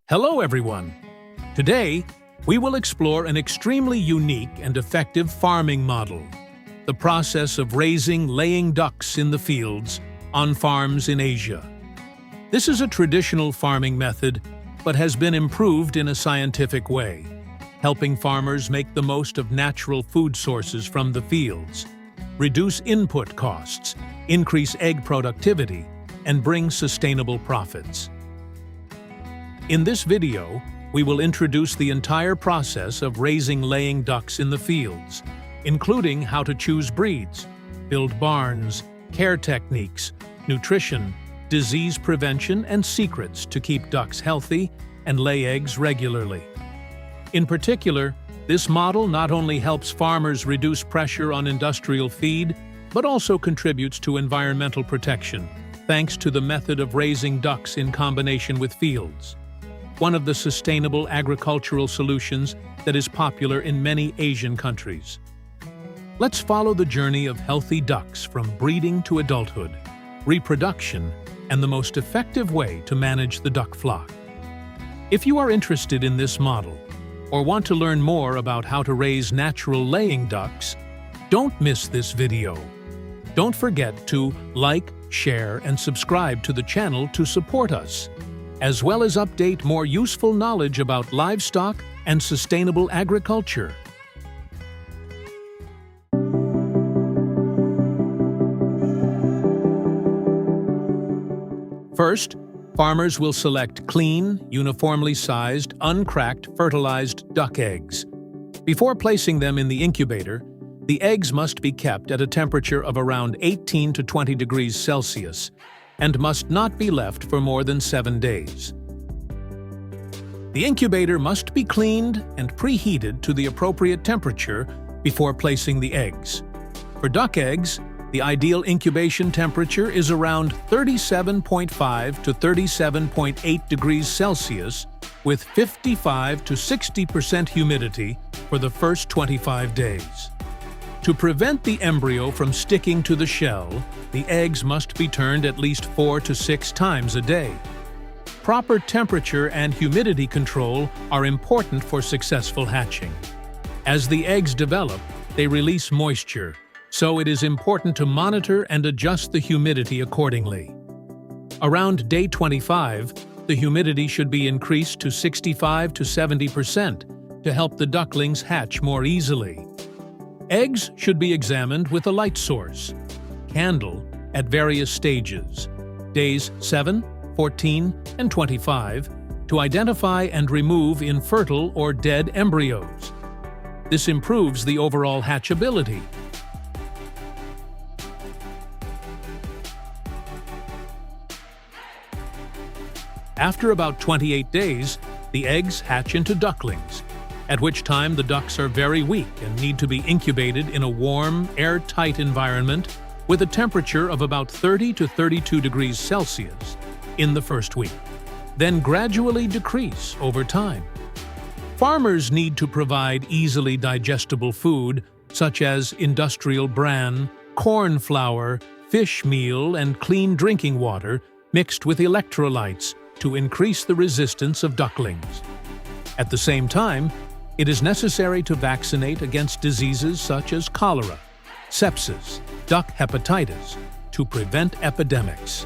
Hello everyone! Today, we will explore an extremely unique and effective farming model, the process of laying ducks in the fields on farms in Asia. This is a traditional farming method, but has been improved in a scientific way, helping farmers make the most of natural food sources from the fields, reduce input costs, increase egg productivity, and bring sustainable profits. In this video, we will introduce the entire process of laying ducks in the fields, including how to choose breeds, build barns, care techniques, nutrition, disease prevention, and secrets to keep ducks healthy and lay eggs regularly. In particular, this model not only helps farmers reduce pressure on industrial feed, but also contributes to environmental protection, thanks to the method of raising ducks in combination with fields, one of the sustainable agricultural solutions that is popular in many Asian countries. Let's follow the journey of healthy ducks from breeding to adulthood, reproduction, and the most effective way to manage the duck flock. If you are interested in this model, or want to learn more about how to raise natural laying ducks, don't miss this video. Don't forget to like, share, and subscribe to the channel to support us, as well as update more useful knowledge about livestock and sustainable agriculture. First, farmers will select clean, uniformly sized, uncracked, fertilized duck eggs. Before placing them in the incubator, the eggs must be kept at a temperature of around 18 to 20 degrees Celsius and must not be left for more than 7 days. The incubator must be cleaned and preheated to the appropriate temperature before placing the eggs. For duck eggs, the ideal incubation temperature is around 37.5 to 37.8 degrees Celsius with 55 to 60% humidity for the first 25 days. To prevent the embryo from sticking to the shell, the eggs must be turned at least 4 to 6 times a day. Proper temperature and humidity control are important for successful hatching. As the eggs develop, they release moisture, so it is important to monitor and adjust the humidity accordingly. Around day 25, the humidity should be increased to 65 to 70% to help the ducklings hatch more easily. Eggs should be examined with a light source, candle, at various stages, days 7, 14, and 25, to identify and remove infertile or dead embryos. This improves the overall hatchability. After about 28 days, the eggs hatch into ducklings, at which time the ducks are very weak and need to be incubated in a warm, airtight environment with a temperature of about 30 to 32 degrees Celsius in the first week, then gradually decrease over time. Farmers need to provide easily digestible food such as industrial bran, corn flour, fish meal, and clean drinking water mixed with electrolytes to increase the resistance of ducklings. At the same time, it is necessary to vaccinate against diseases such as cholera, sepsis, duck hepatitis, to prevent epidemics.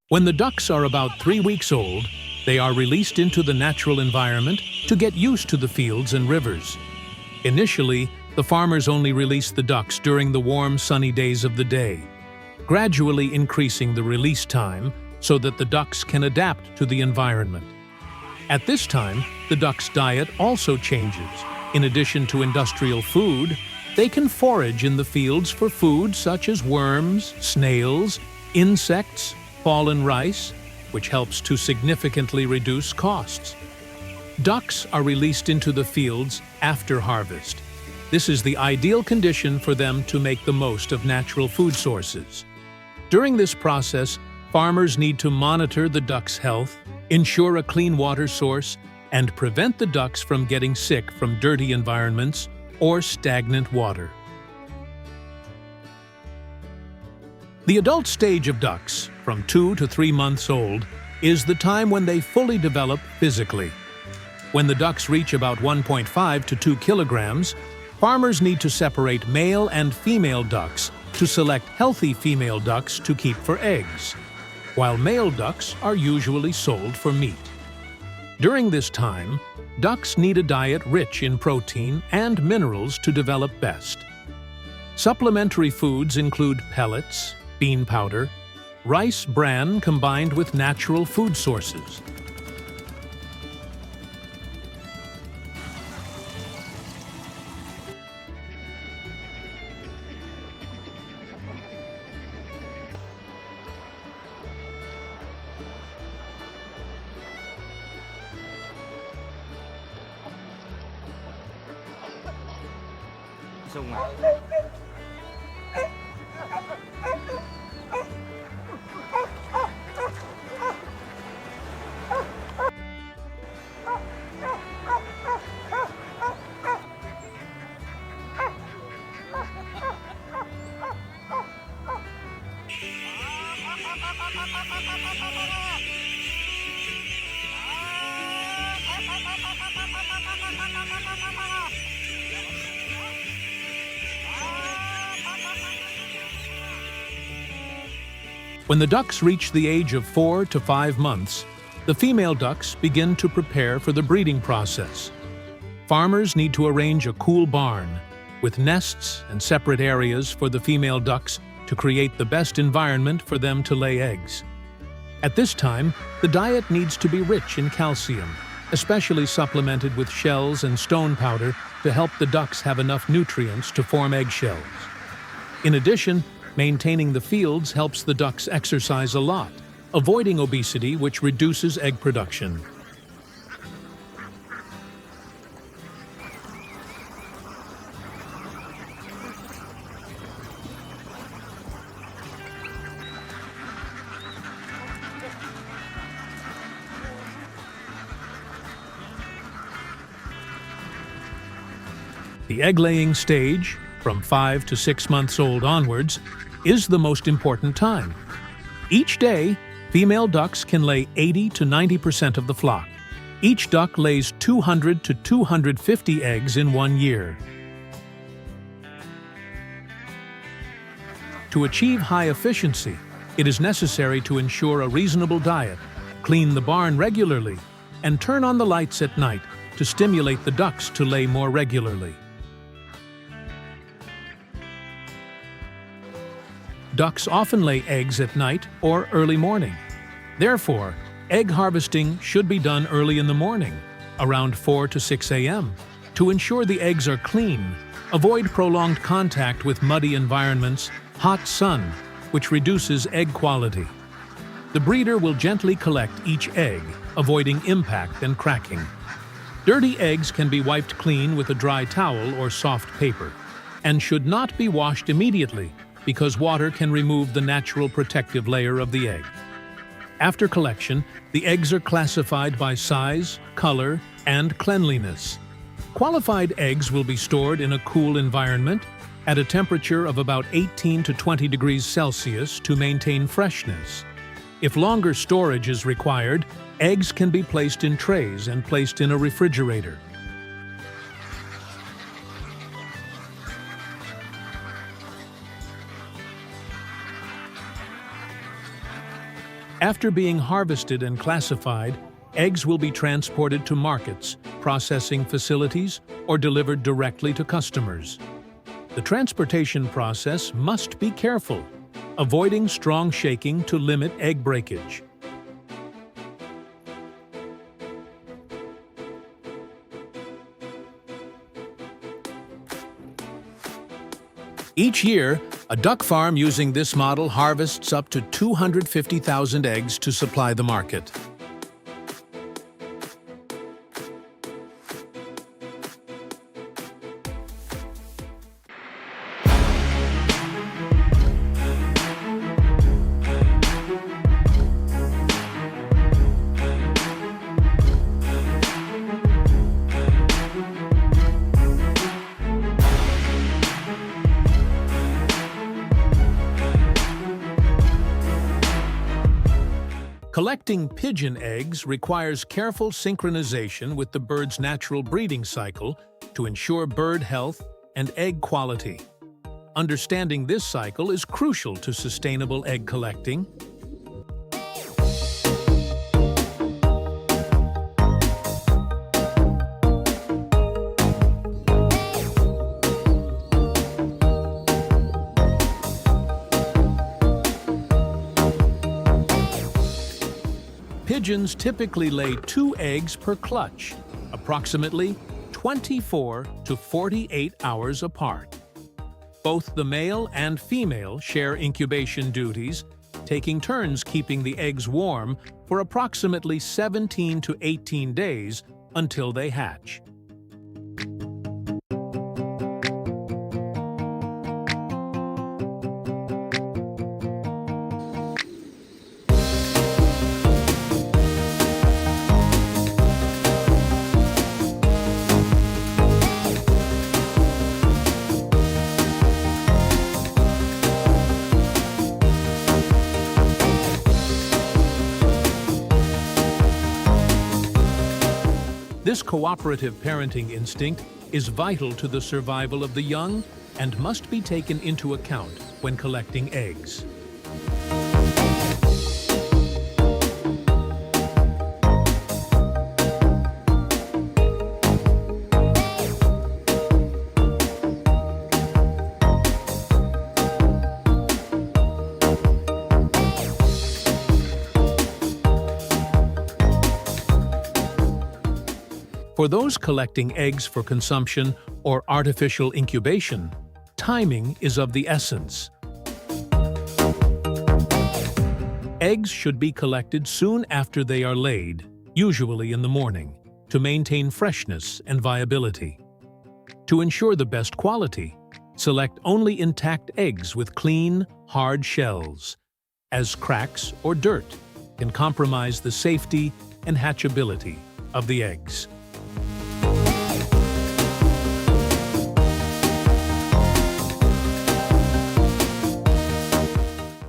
When the ducks are about 3 weeks old, They are released into the natural environment to get used to the fields and rivers. Initially, the farmers only release the ducks during the warm, sunny days of the day, gradually increasing the release time so that the ducks can adapt to the environment. At this time, the ducks' diet also changes. In addition to industrial food, they can forage in the fields for food such as worms, snails, insects, fallen rice, which helps to significantly reduce costs. Ducks are released into the fields after harvest. This is the ideal condition for them to make the most of natural food sources. During this process, farmers need to monitor the ducks' health, ensure a clean water source, and prevent the ducks from getting sick from dirty environments or stagnant water. The adult stage of ducks, from 2 to 3 months old, is the time when they fully develop physically. When the ducks reach about 1.5 to 2 kilograms, farmers need to separate male and female ducks to select healthy female ducks to keep for eggs, while male ducks are usually sold for meat. During this time, ducks need a diet rich in protein and minerals to develop best. Supplementary foods include pellets, bean powder, rice bran combined with natural food sources. When the ducks reach the age of 4 to 5 months, the female ducks begin to prepare for the breeding process. Farmers need to arrange a cool barn with nests and separate areas for the female ducks to create the best environment for them to lay eggs. At this time, the diet needs to be rich in calcium, especially supplemented with shells and stone powder to help the ducks have enough nutrients to form eggshells. In addition, maintaining the fields helps the ducks exercise a lot, avoiding obesity, which reduces egg production. The egg-laying stage, from 5 to 6 months old onwards, is the most important time. Each day, female ducks can lay 80 to 90% of the flock. Each duck lays 200 to 250 eggs in 1 year. To achieve high efficiency, it is necessary to ensure a reasonable diet, clean the barn regularly, and turn on the lights at night to stimulate the ducks to lay more regularly. Ducks often lay eggs at night or early morning. Therefore, egg harvesting should be done early in the morning, around 4 to 6 a.m., to ensure the eggs are clean. Avoid prolonged contact with muddy environments, hot sun, which reduces egg quality. The breeder will gently collect each egg, avoiding impact and cracking. Dirty eggs can be wiped clean with a dry towel or soft paper, and should not be washed immediately, because water can remove the natural protective layer of the egg. After collection, the eggs are classified by size, color, and cleanliness. Qualified eggs will be stored in a cool environment at a temperature of about 18 to 20 degrees Celsius to maintain freshness. If longer storage is required, eggs can be placed in trays and placed in a refrigerator. After being harvested and classified, eggs will be transported to markets, processing facilities, or delivered directly to customers. The transportation process must be careful, avoiding strong shaking to limit egg breakage. Each year, a duck farm using this model harvests up to 250,000 eggs to supply the market. Collecting pigeon eggs requires careful synchronization with the bird's natural breeding cycle to ensure bird health and egg quality. Understanding this cycle is crucial to sustainable egg collecting. Pigeons typically lay 2 eggs per clutch, approximately 24 to 48 hours apart. Both the male and female share incubation duties, taking turns keeping the eggs warm for approximately 17 to 18 days until they hatch. This cooperative parenting instinct is vital to the survival of the young and must be taken into account when collecting eggs. For those collecting eggs for consumption or artificial incubation, timing is of the essence. Eggs should be collected soon after they are laid, usually in the morning, to maintain freshness and viability. To ensure the best quality, select only intact eggs with clean, hard shells, as cracks or dirt can compromise the safety and hatchability of the eggs.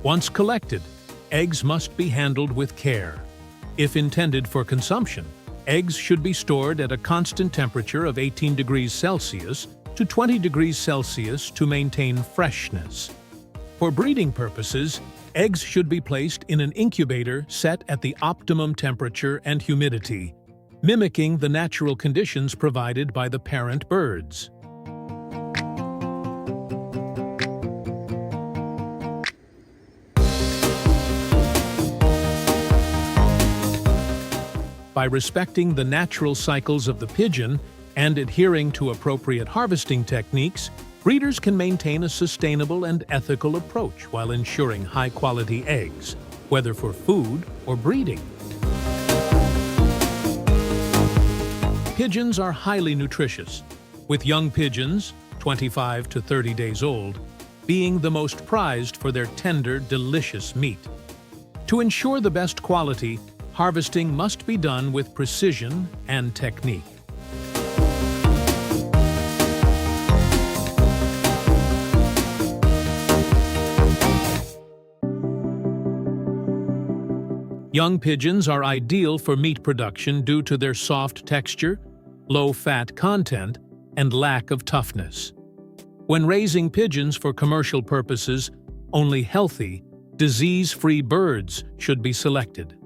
Once collected, eggs must be handled with care. If intended for consumption, eggs should be stored at a constant temperature of 18 degrees Celsius to 20 degrees Celsius to maintain freshness. For breeding purposes, eggs should be placed in an incubator set at the optimum temperature and humidity, mimicking the natural conditions provided by the parent birds. By respecting the natural cycles of the pigeon and adhering to appropriate harvesting techniques, breeders can maintain a sustainable and ethical approach while ensuring high-quality eggs, whether for food or breeding. Pigeons are highly nutritious, with young pigeons, 25 to 30 days old, being the most prized for their tender, delicious meat. To ensure the best quality, harvesting must be done with precision and technique. Young pigeons are ideal for meat production due to their soft texture, low fat content, and lack of toughness. When raising pigeons for commercial purposes, only healthy, disease-free birds should be selected.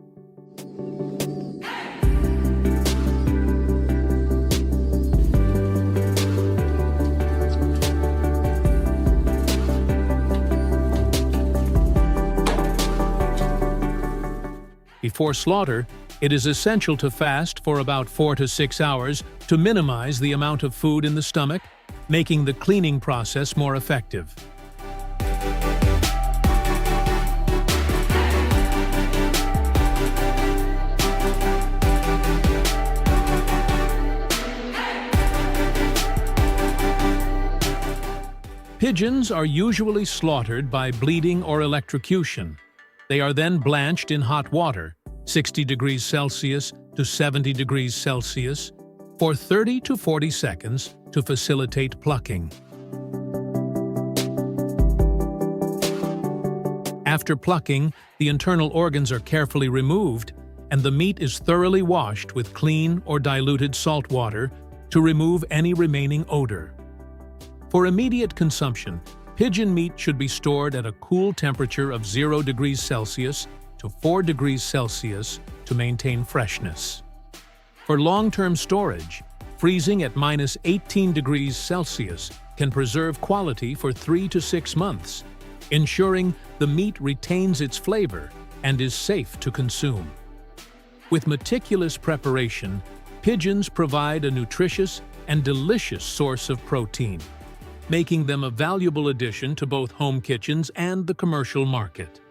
Before slaughter, it is essential to fast for about 4 to 6 hours to minimize the amount of food in the stomach, making the cleaning process more effective. Pigeons are usually slaughtered by bleeding or electrocution. They are then blanched in hot water, 60 degrees Celsius to 70 degrees Celsius, for 30 to 40 seconds to facilitate plucking. After plucking, the internal organs are carefully removed, and the meat is thoroughly washed with clean or diluted salt water to remove any remaining odor. For immediate consumption, pigeon meat should be stored at a cool temperature of 0 degrees Celsius to 4 degrees Celsius to maintain freshness. For long-term storage, freezing at -18 degrees Celsius can preserve quality for 3 to 6 months, ensuring the meat retains its flavor and is safe to consume. With meticulous preparation, pigeons provide a nutritious and delicious source of protein, making them a valuable addition to both home kitchens and the commercial market.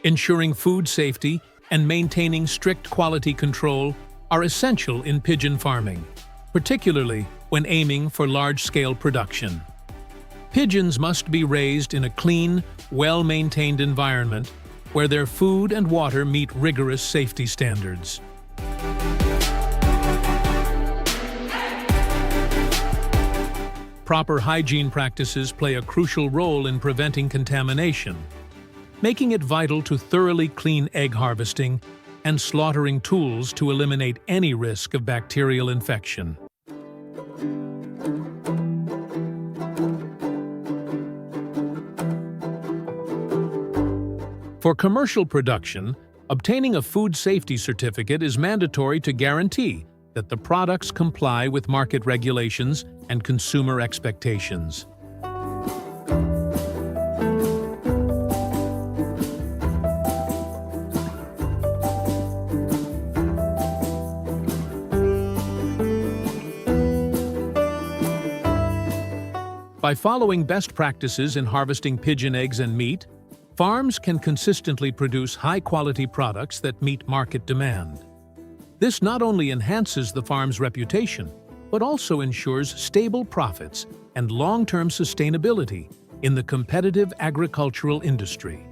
Ensuring food safety and maintaining strict quality control are essential in pigeon farming, particularly when aiming for large-scale production. Pigeons must be raised in a clean, well-maintained environment where their food and water meet rigorous safety standards. Proper hygiene practices play a crucial role in preventing contamination, making it vital to thoroughly clean egg harvesting and slaughtering tools to eliminate any risk of bacterial infection. For commercial production, obtaining a food safety certificate is mandatory to guarantee that the products comply with market regulations and consumer expectations. By following best practices in harvesting pigeon eggs and meat, farms can consistently produce high-quality products that meet market demand. This not only enhances the farm's reputation, but also ensures stable profits and long-term sustainability in the competitive agricultural industry.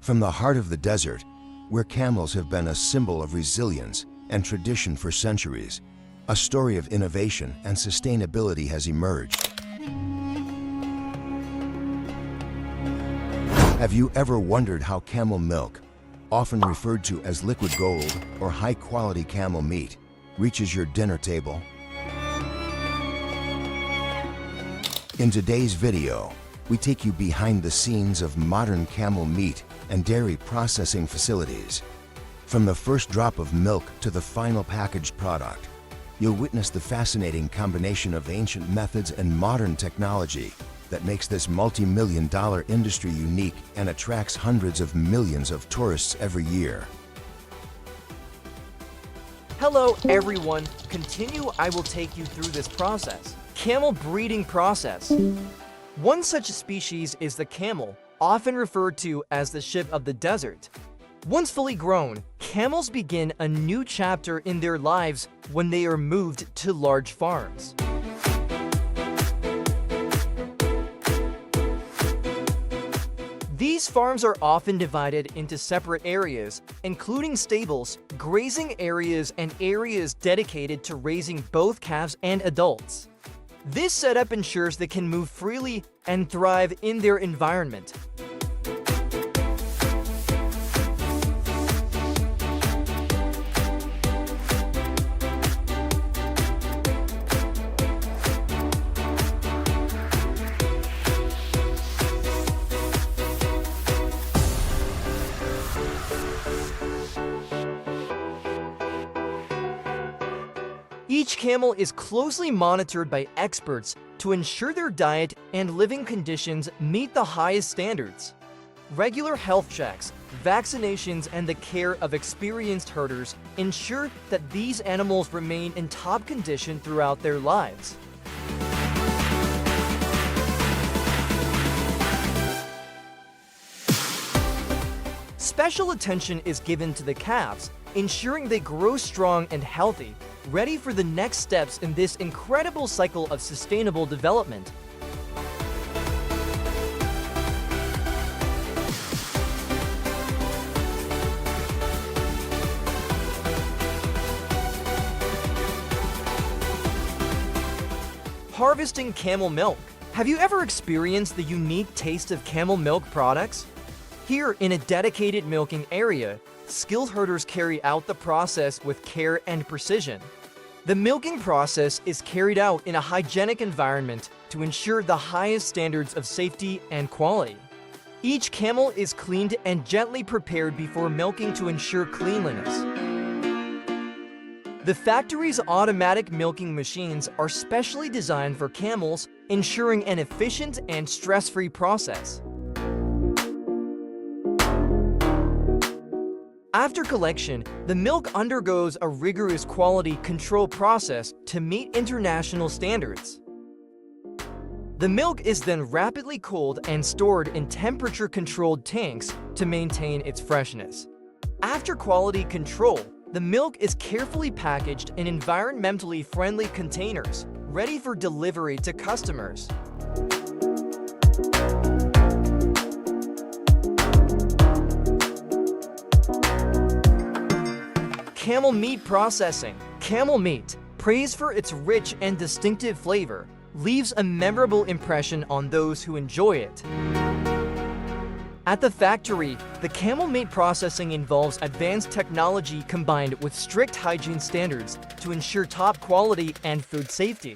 From the heart of the desert, where camels have been a symbol of resilience and tradition for centuries, a story of innovation and sustainability has emerged. Have you ever wondered how camel milk, often referred to as liquid gold or high-quality camel meat, reaches your dinner table? In today's video, we take you behind the scenes of modern camel meat and dairy processing facilities. From the first drop of milk to the final packaged product, you'll witness the fascinating combination of ancient methods and modern technology that makes this multi-million-dollar industry unique and attracts hundreds of millions of tourists every year. Hello everyone, I will take you through this process. Camel breeding process. One such species is the camel, often referred to as the ship of the desert. Once fully grown, camels begin a new chapter in their lives when they are moved to large farms. These farms are often divided into separate areas, including stables, grazing areas, and areas dedicated to raising both calves and adults. This setup ensures they can move freely and thrive in their environment. Each camel is closely monitored by experts to ensure their diet and living conditions meet the highest standards. Regular health checks, vaccinations, and the care of experienced herders ensure that these animals remain in top condition throughout their lives. Special attention is given to the calves, ensuring they grow strong and healthy, ready for the next steps in this incredible cycle of sustainable development. Harvesting camel milk. Have you ever experienced the unique taste of camel milk products? Here, in a dedicated milking area, skilled herders carry out the process with care and precision. The milking process is carried out in a hygienic environment to ensure the highest standards of safety and quality. Each camel is cleaned and gently prepared before milking to ensure cleanliness. The factory's automatic milking machines are specially designed for camels, ensuring an efficient and stress-free process. After collection, the milk undergoes a rigorous quality control process to meet international standards. The milk is then rapidly cooled and stored in temperature-controlled tanks to maintain its freshness. After quality control, the milk is carefully packaged in environmentally friendly containers, ready for delivery to customers. Camel meat processing. Camel meat, praised for its rich and distinctive flavor, leaves a memorable impression on those who enjoy it. At the factory, the camel meat processing involves advanced technology combined with strict hygiene standards to ensure top quality and food safety.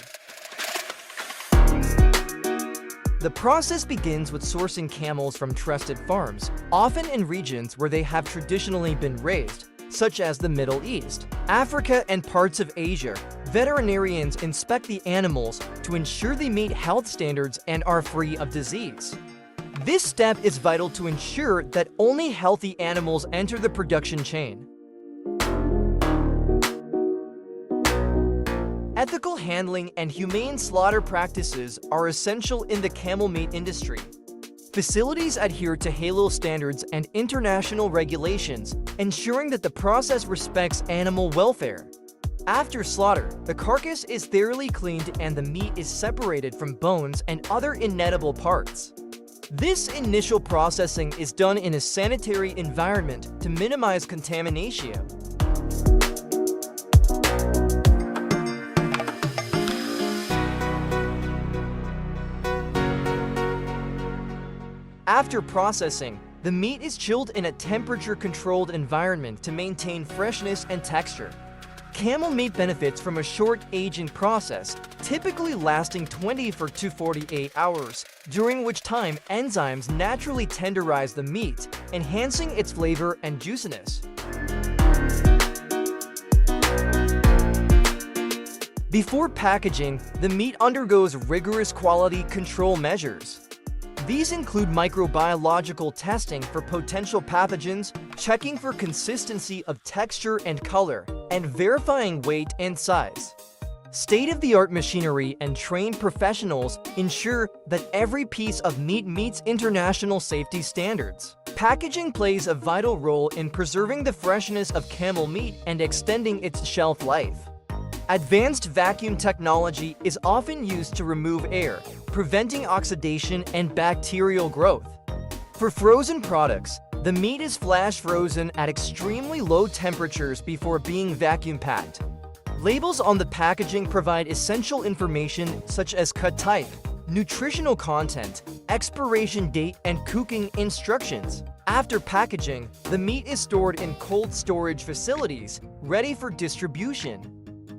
The process begins with sourcing camels from trusted farms, often in regions where they have traditionally been raised, such as the Middle East, Africa, and parts of Asia. Veterinarians inspect the animals to ensure they meet health standards and are free of disease. This step is vital to ensure that only healthy animals enter the production chain. Ethical handling and humane slaughter practices are essential in the camel meat industry. Facilities adhere to HALO standards and international regulations, ensuring that the process respects animal welfare. After slaughter, the carcass is thoroughly cleaned and the meat is separated from bones and other inedible parts. This initial processing is done in a sanitary environment to minimize contamination. After processing, the meat is chilled in a temperature-controlled environment to maintain freshness and texture. Camel meat benefits from a short aging process, typically lasting 24 to 48 hours, during which time enzymes naturally tenderize the meat, enhancing its flavor and juiciness. Before packaging, the meat undergoes rigorous quality control measures. These include microbiological testing for potential pathogens, checking for consistency of texture and color, and verifying weight and size. State-of-the-art machinery and trained professionals ensure that every piece of meat meets international safety standards. Packaging plays a vital role in preserving the freshness of camel meat and extending its shelf life. Advanced vacuum technology is often used to remove air, preventing oxidation and bacterial growth. For frozen products, the meat is flash frozen at extremely low temperatures before being vacuum packed. Labels on the packaging provide essential information such as cut type, nutritional content, expiration date, and cooking instructions. After packaging, the meat is stored in cold storage facilities, ready for distribution.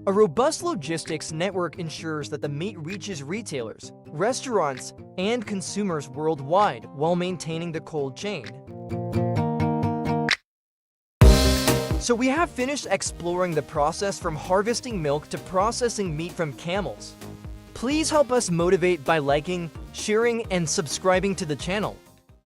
A robust logistics network ensures that the meat reaches retailers, restaurants, and consumers worldwide while maintaining the cold chain. So we have finished exploring the process from harvesting milk to processing meat from camels. Please help us motivate by liking, sharing, and subscribing to the channel.